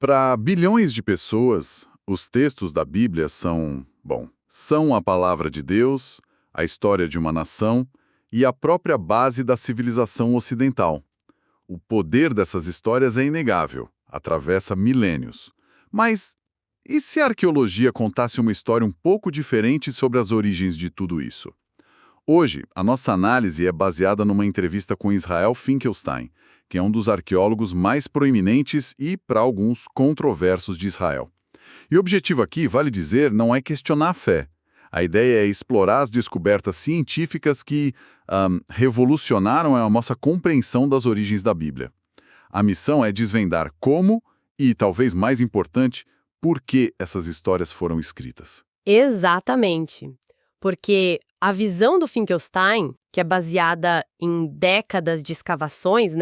Para bilhões de pessoas, os textos da Bíblia são a palavra de Deus, a história de uma nação e a própria base da civilização ocidental. O poder dessas histórias é inegável, atravessa milênios. Mas e se a arqueologia contasse uma história um pouco diferente sobre as origens de tudo isso? Hoje, a nossa análise é baseada numa entrevista com Israel Finkelstein, que é um dos arqueólogos mais proeminentes e, para alguns, controversos de Israel. E o objetivo aqui, vale dizer, não é questionar a fé. A ideia é explorar as descobertas científicas que revolucionaram a nossa compreensão das origens da Bíblia. A missão é desvendar como e, talvez mais importante, por que essas histórias foram escritas. Exatamente. Porque a visão do Finkelstein, que é baseada em décadas de escavações,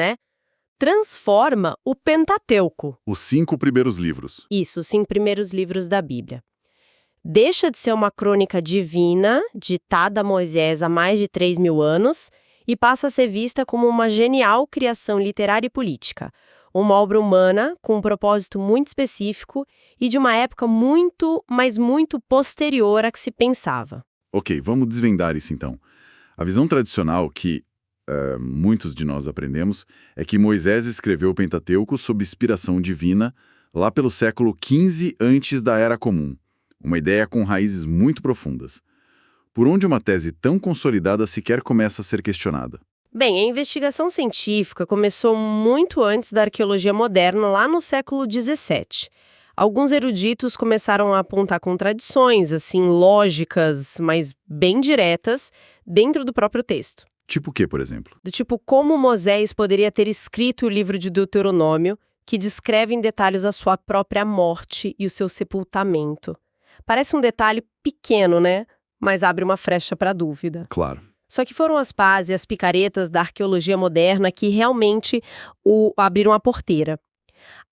transforma o Pentateuco. Os 5 primeiros livros. Isso, os 5 primeiros livros da Bíblia. Deixa de ser uma crônica divina, ditada a Moisés há mais de 3.000 anos, e passa a ser vista como uma genial criação literária e política. Uma obra humana com um propósito muito específico e de uma época muito, mas muito posterior à que se pensava. Ok, vamos desvendar isso então. A visão tradicional que muitos de nós aprendemos é que Moisés escreveu o Pentateuco sob inspiração divina lá pelo século XV antes da Era Comum. Uma ideia com raízes muito profundas. Por onde uma tese tão consolidada sequer começa a ser questionada? Bem, a investigação científica começou muito antes da arqueologia moderna, lá no século XVII. Alguns eruditos começaram a apontar contradições, lógicas, mas bem diretas, dentro do próprio texto. Tipo o quê, por exemplo? Do tipo, como Moisés poderia ter escrito o livro de Deuteronômio, que descreve em detalhes a sua própria morte e o seu sepultamento. Parece um detalhe pequeno, mas abre uma frecha para a dúvida. Claro. Só que foram as pás e as picaretas da arqueologia moderna que realmente abriram a porteira.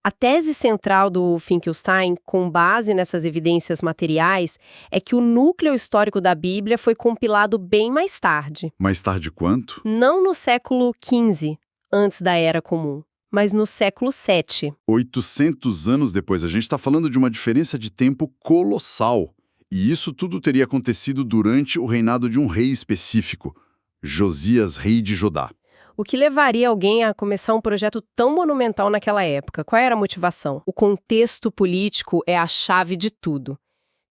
A tese central do Finkelstein, com base nessas evidências materiais, é que o núcleo histórico da Bíblia foi compilado bem mais tarde. Mais tarde quanto? Não no século XV, antes da Era Comum, mas no século VII. 800 anos depois, a gente está falando de uma diferença de tempo colossal. E isso tudo teria acontecido durante o reinado de um rei específico, Josias, rei de Judá. O que levaria alguém a começar um projeto tão monumental naquela época? Qual era a motivação? O contexto político é a chave de tudo.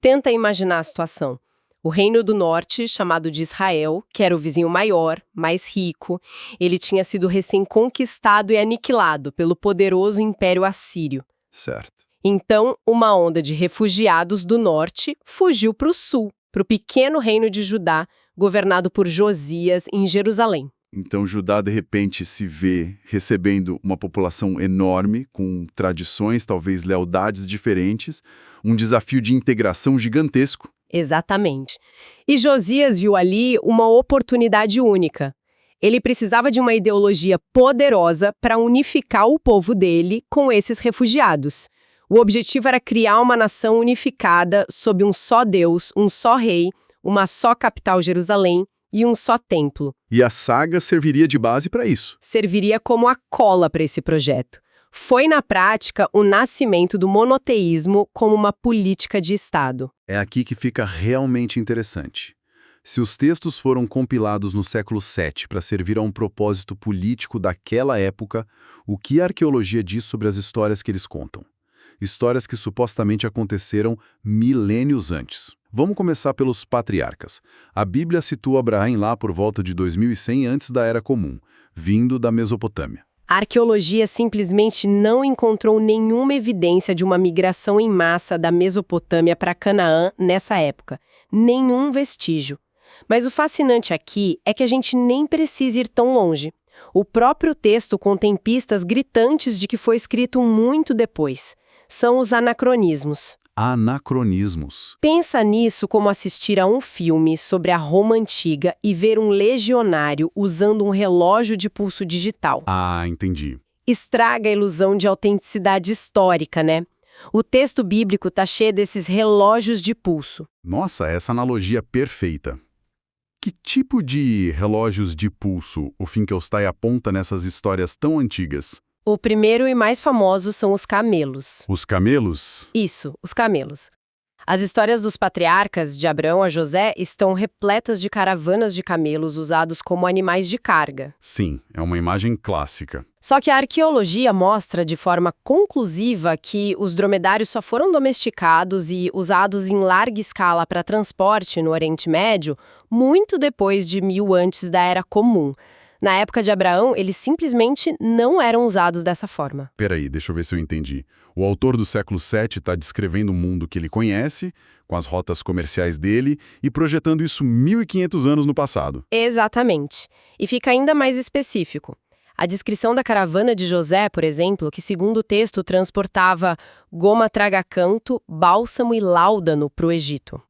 Tenta imaginar a situação. O Reino do Norte, chamado de Israel, que era o vizinho maior, mais rico, ele tinha sido recém-conquistado e aniquilado pelo poderoso Império Assírio. Certo. Então, uma onda de refugiados do norte fugiu para o sul, para o pequeno reino de Judá, governado por Josias em Jerusalém. Então Judá, de repente, se vê recebendo uma população enorme, com tradições, talvez lealdades diferentes, um desafio de integração gigantesco. Exatamente. E Josias viu ali uma oportunidade única. Ele precisava de uma ideologia poderosa para unificar o povo dele com esses refugiados. O objetivo era criar uma nação unificada sob um só Deus, um só rei, uma só capital, Jerusalém, e um só templo. E a saga serviria de base para isso. Serviria como a cola para esse projeto. Foi, na prática, o nascimento do monoteísmo como uma política de Estado. É aqui que fica realmente interessante. Se os textos foram compilados no século VII para servir a um propósito político daquela época, o que a arqueologia diz sobre as histórias que eles contam? Histórias que supostamente aconteceram milênios antes. Vamos começar pelos patriarcas. A Bíblia situa Abraão lá por volta de 2100 antes da Era Comum, vindo da Mesopotâmia. A arqueologia simplesmente não encontrou nenhuma evidência de uma migração em massa da Mesopotâmia para Canaã nessa época. Nenhum vestígio. Mas o fascinante aqui é que a gente nem precisa ir tão longe. O próprio texto contém pistas gritantes de que foi escrito muito depois. São os anacronismos. Anacronismos. Pensa nisso como assistir a um filme sobre a Roma Antiga e ver um legionário usando um relógio de pulso digital. Ah, entendi. Estraga a ilusão de autenticidade histórica, O texto bíblico está cheio desses relógios de pulso. Nossa, essa analogia é perfeita. Que tipo de relógios de pulso o Finkelstein aponta nessas histórias tão antigas? O primeiro e mais famoso são os camelos. Os camelos? Isso, os camelos. As histórias dos patriarcas, de Abraão a José, estão repletas de caravanas de camelos usados como animais de carga. Sim, é uma imagem clássica. Só que a arqueologia mostra de forma conclusiva que os dromedários só foram domesticados e usados em larga escala para transporte no Oriente Médio muito depois de 1000 antes da Era Comum. Na época de Abraão, eles simplesmente não eram usados dessa forma. Peraí, deixa eu ver se eu entendi. O autor do século VII está descrevendo o mundo que ele conhece, com as rotas comerciais dele, e projetando isso 1500 anos no passado. Exatamente. E fica ainda mais específico. A descrição da caravana de José, por exemplo, que segundo o texto transportava goma traga-canto, bálsamo e láudano para o Egito.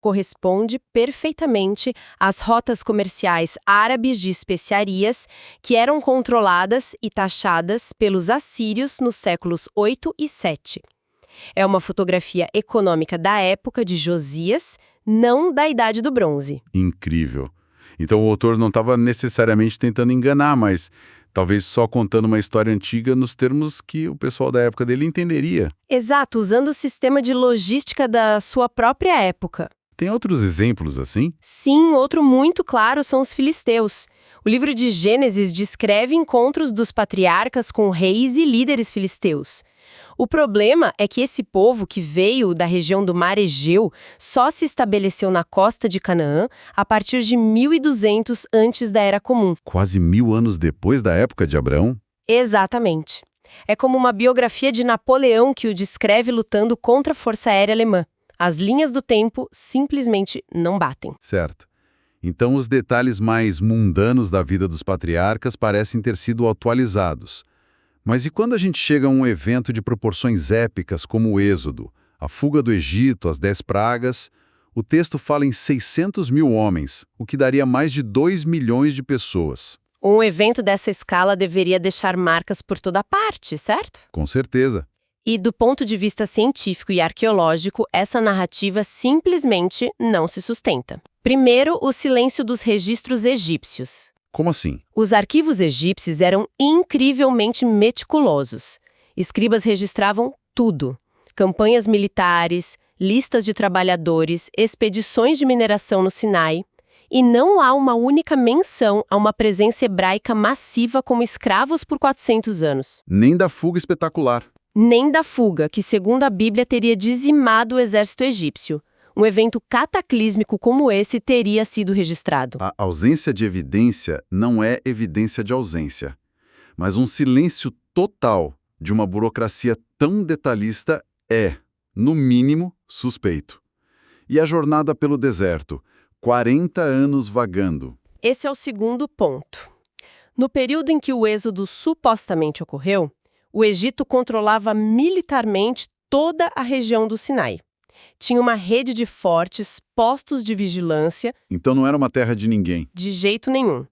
Corresponde perfeitamente às rotas comerciais árabes de especiarias que eram controladas e taxadas pelos assírios nos séculos 8 e 7. É uma fotografia econômica da época de Josias, não da Idade do Bronze. Incrível. Então o autor não estava necessariamente tentando enganar, mas talvez só contando uma história antiga nos termos que o pessoal da época dele entenderia. Exato, usando o sistema de logística da sua própria época. Tem outros exemplos assim? Sim, outro muito claro são os filisteus. O livro de Gênesis descreve encontros dos patriarcas com reis e líderes filisteus. O problema é que esse povo que veio da região do Mar Egeu só se estabeleceu na costa de Canaã a partir de 1200 antes da Era Comum. Quase 1000 anos depois da época de Abraão? Exatamente. É como uma biografia de Napoleão que o descreve lutando contra a Força Aérea Alemã. As linhas do tempo simplesmente não batem. Certo. Então os detalhes mais mundanos da vida dos patriarcas parecem ter sido atualizados. Mas e quando a gente chega a um evento de proporções épicas como o Êxodo, a fuga do Egito, as 10 pragas, o texto fala em 600 mil homens, o que daria mais de 2 milhões de pessoas. Um evento dessa escala deveria deixar marcas por toda parte, certo? Com certeza. E do ponto de vista científico e arqueológico, essa narrativa simplesmente não se sustenta. Primeiro, o silêncio dos registros egípcios. Como assim? Os arquivos egípcios eram incrivelmente meticulosos. Escribas registravam tudo: campanhas militares, listas de trabalhadores, expedições de mineração no Sinai. E não há uma única menção a uma presença hebraica massiva como escravos por 400 anos. Nem da fuga espetacular. Nem da fuga, que segundo a Bíblia teria dizimado o exército egípcio. Um evento cataclísmico como esse teria sido registrado. A ausência de evidência não é evidência de ausência, mas um silêncio total de uma burocracia tão detalhista é, no mínimo, suspeito. E a jornada pelo deserto, 40 anos vagando. Esse é o segundo ponto. No período em que o êxodo supostamente ocorreu, o Egito controlava militarmente toda a região do Sinai. Tinha uma rede de fortes, postos de vigilância. Então não era uma terra de ninguém. De jeito nenhum.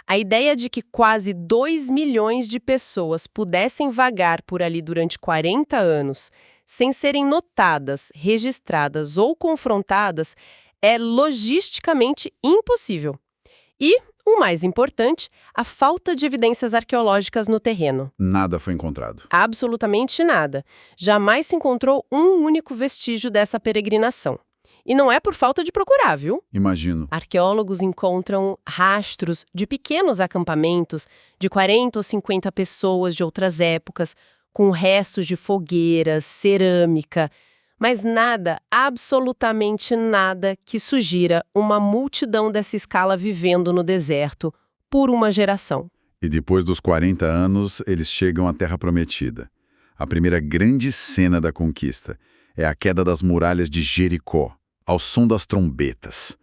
A ideia de que quase 2 milhões de pessoas pudessem vagar por ali durante 40 anos, sem serem notadas, registradas ou confrontadas, é logisticamente impossível. E, o mais importante, a falta de evidências arqueológicas no terreno. Nada foi encontrado. Absolutamente nada. Jamais se encontrou um único vestígio dessa peregrinação. E não é por falta de procurar, viu? Imagino. Arqueólogos encontram rastros de pequenos acampamentos de 40 ou 50 pessoas de outras épocas, com restos de fogueiras, cerâmica, mas nada, absolutamente nada, que sugira uma multidão dessa escala vivendo no deserto por uma geração. E depois dos 40 anos, eles chegam à Terra Prometida. A primeira grande cena da conquista é a queda das muralhas de Jericó, ao som das trombetas.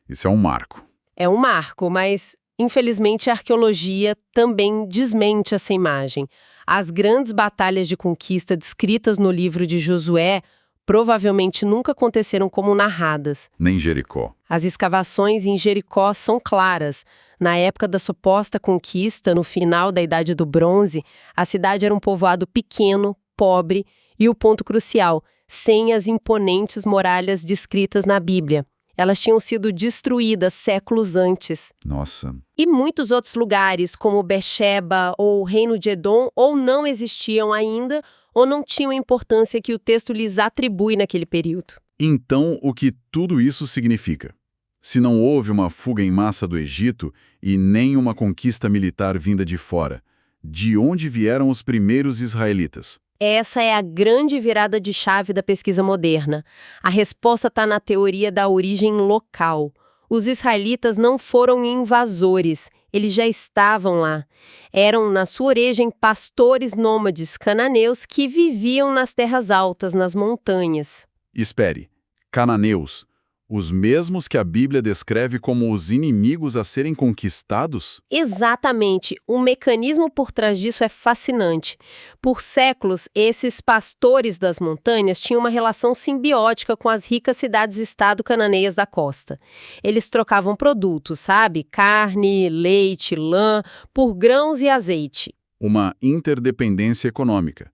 Isso é um marco. É um marco, mas, infelizmente, a arqueologia também desmente essa imagem. As grandes batalhas de conquista descritas no livro de Josué provavelmente nunca aconteceram como narradas. Nem Jericó. As escavações em Jericó são claras. Na época da suposta conquista, no final da Idade do Bronze, a cidade era um povoado pequeno, pobre e, o ponto crucial, sem as imponentes muralhas descritas na Bíblia. Elas tinham sido destruídas séculos antes. Nossa. E muitos outros lugares, como Beersheba ou o reino de Edom, ou não existiam ainda, ou não tinham a importância que o texto lhes atribui naquele período. Então, o que tudo isso significa? Se não houve uma fuga em massa do Egito e nem uma conquista militar vinda de fora, de onde vieram os primeiros israelitas? Essa é a grande virada de chave da pesquisa moderna. A resposta está na teoria da origem local. Os israelitas não foram invasores, eles já estavam lá. Eram, na sua origem, pastores nômades cananeus que viviam nas terras altas, nas montanhas. Espere, cananeus, os mesmos que a Bíblia descreve como os inimigos a serem conquistados? Exatamente. O mecanismo por trás disso é fascinante. Por séculos, esses pastores das montanhas tinham uma relação simbiótica com as ricas cidades-estado cananeias da costa. Eles trocavam produtos, sabe? Carne, leite, lã, por grãos e azeite. Uma interdependência econômica.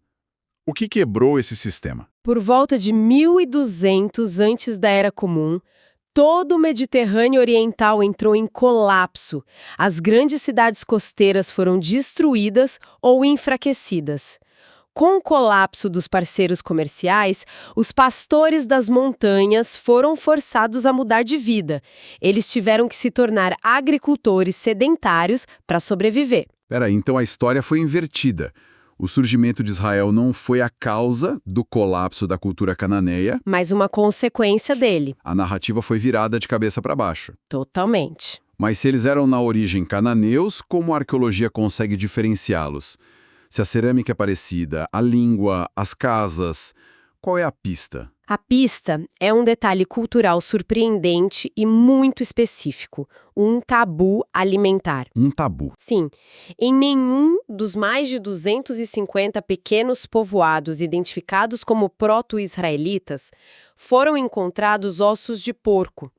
O que quebrou esse sistema? Por volta de 1200 antes da Era Comum, todo o Mediterrâneo Oriental entrou em colapso. As grandes cidades costeiras foram destruídas ou enfraquecidas. Com o colapso dos parceiros comerciais, os pastores das montanhas foram forçados a mudar de vida. Eles tiveram que se tornar agricultores sedentários para sobreviver. Peraí, então a história foi invertida. O surgimento de Israel não foi a causa do colapso da cultura cananeia. Mas uma consequência dele. A narrativa foi virada de cabeça para baixo. Totalmente. Mas se eles eram na origem cananeus, como a arqueologia consegue diferenciá-los? Se a cerâmica é parecida, a língua, as casas, qual é a pista? A pista é um detalhe cultural surpreendente e muito específico, um tabu alimentar. Um tabu. Sim, em nenhum dos mais de 250 pequenos povoados identificados como proto-israelitas foram encontrados ossos de porco.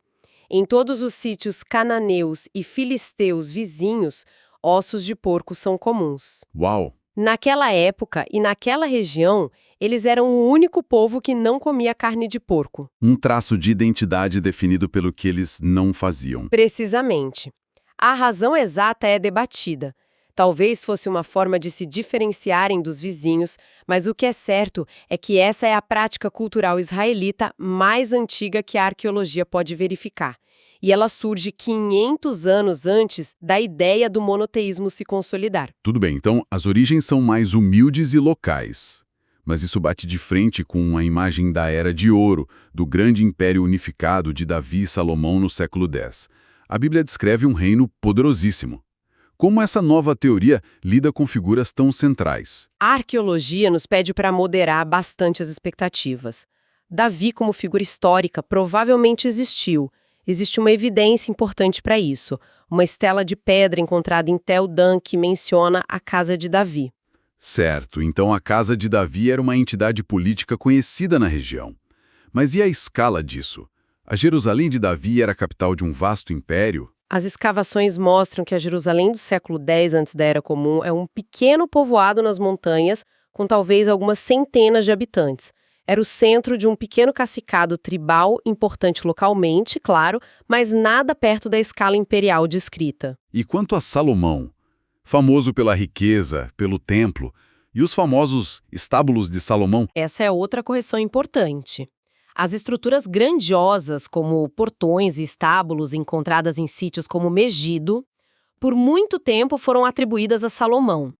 Em todos os sítios cananeus e filisteus vizinhos, ossos de porco são comuns. Uau! Naquela época e naquela região, eles eram o único povo que não comia carne de porco. Um traço de identidade definido pelo que eles não faziam. Precisamente. A razão exata é debatida. Talvez fosse uma forma de se diferenciarem dos vizinhos, mas o que é certo é que essa é a prática cultural israelita mais antiga que a arqueologia pode verificar. E ela surge 500 anos antes da ideia do monoteísmo se consolidar. Tudo bem, então as origens são mais humildes e locais. Mas isso bate de frente com a imagem da Era de Ouro, do grande império unificado de Davi e Salomão no século X. A Bíblia descreve um reino poderosíssimo. Como essa nova teoria lida com figuras tão centrais? A arqueologia nos pede para moderar bastante as expectativas. Davi, como figura histórica, provavelmente existiu. Existe uma evidência importante para isso, uma estela de pedra encontrada em Tel Dan que menciona a casa de Davi. Certo, então a casa de Davi era uma entidade política conhecida na região. Mas e a escala disso? A Jerusalém de Davi era a capital de um vasto império? As escavações mostram que a Jerusalém do século X antes da Era Comum é um pequeno povoado nas montanhas, com talvez algumas centenas de habitantes. Era o centro de um pequeno cacicado tribal, importante localmente, claro, mas nada perto da escala imperial descrita. E quanto a Salomão? Famoso pela riqueza, pelo templo, e os famosos estábulos de Salomão? Essa é outra correção importante. As estruturas grandiosas, como portões e estábulos encontradas em sítios como Megido, por muito tempo foram atribuídas a Salomão.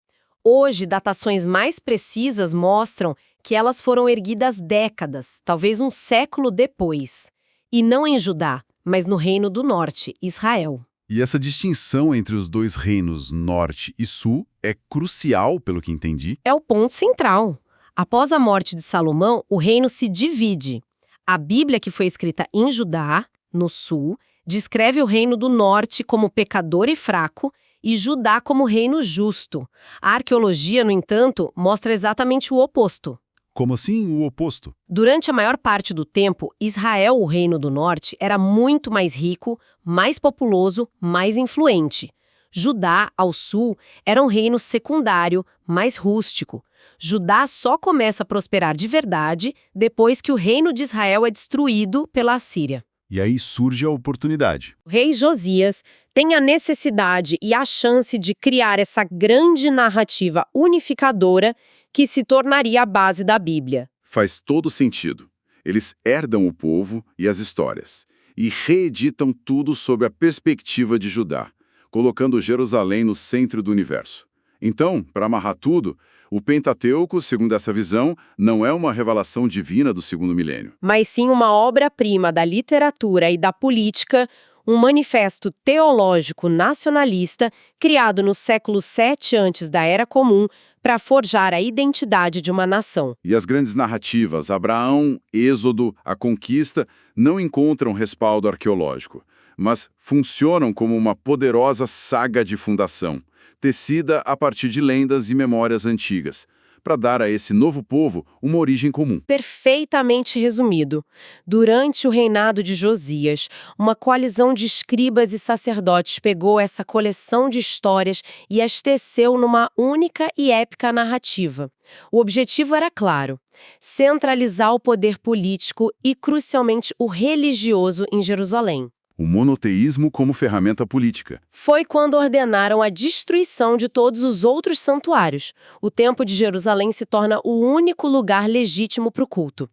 Hoje, datações mais precisas mostram que elas foram erguidas décadas, talvez um século depois. E não em Judá, mas no Reino do Norte, Israel. E essa distinção entre os dois reinos, norte e sul, é crucial, pelo que entendi. É o ponto central. Após a morte de Salomão, o reino se divide. A Bíblia, que foi escrita em Judá, no sul, descreve o reino do norte como pecador e fraco, e Judá como reino justo. A arqueologia, no entanto, mostra exatamente o oposto. Como assim o oposto? Durante a maior parte do tempo, Israel, o reino do norte, era muito mais rico, mais populoso, mais influente. Judá, ao sul, era um reino secundário, mais rústico. Judá só começa a prosperar de verdade depois que o reino de Israel é destruído pela Assíria. E aí surge a oportunidade. O rei Josias tem a necessidade e a chance de criar essa grande narrativa unificadora que se tornaria a base da Bíblia. Faz todo sentido. Eles herdam o povo e as histórias, e reeditam tudo sob a perspectiva de Judá, colocando Jerusalém no centro do universo. Então, para amarrar tudo, o Pentateuco, segundo essa visão, não é uma revelação divina do segundo milênio. Mas sim uma obra-prima da literatura e da política, um manifesto teológico nacionalista criado no século VII antes da Era Comum para forjar a identidade de uma nação. E as grandes narrativas, Abraão, Êxodo, a Conquista, não encontram respaldo arqueológico, mas funcionam como uma poderosa saga de fundação, tecida a partir de lendas e memórias antigas, para dar a esse novo povo uma origem comum. Perfeitamente resumido. Durante o reinado de Josias, uma coalizão de escribas e sacerdotes pegou essa coleção de histórias e as teceu numa única e épica narrativa. O objetivo era claro: centralizar o poder político e, crucialmente, o religioso em Jerusalém. O monoteísmo como ferramenta política. Foi quando ordenaram a destruição de todos os outros santuários. O Templo de Jerusalém se torna o único lugar legítimo para o culto.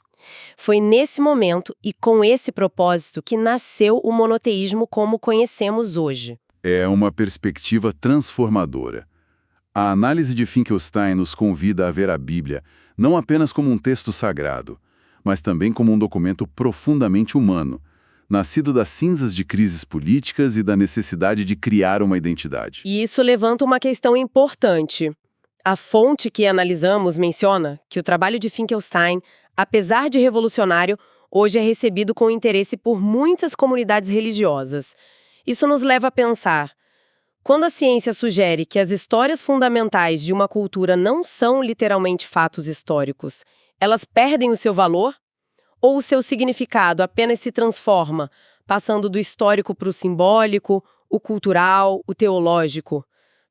Foi nesse momento e com esse propósito que nasceu o monoteísmo como conhecemos hoje. É uma perspectiva transformadora. A análise de Finkelstein nos convida a ver a Bíblia não apenas como um texto sagrado, mas também como um documento profundamente humano, nascido das cinzas de crises políticas e da necessidade de criar uma identidade. E isso levanta uma questão importante. A fonte que analisamos menciona que o trabalho de Finkelstein, apesar de revolucionário, hoje é recebido com interesse por muitas comunidades religiosas. Isso nos leva a pensar: quando a ciência sugere que as histórias fundamentais de uma cultura não são literalmente fatos históricos, elas perdem o seu valor? Ou o seu significado apenas se transforma, passando do histórico para o simbólico, o cultural, o teológico,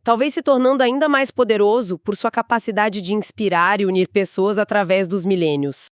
talvez se tornando ainda mais poderoso por sua capacidade de inspirar e unir pessoas através dos milênios?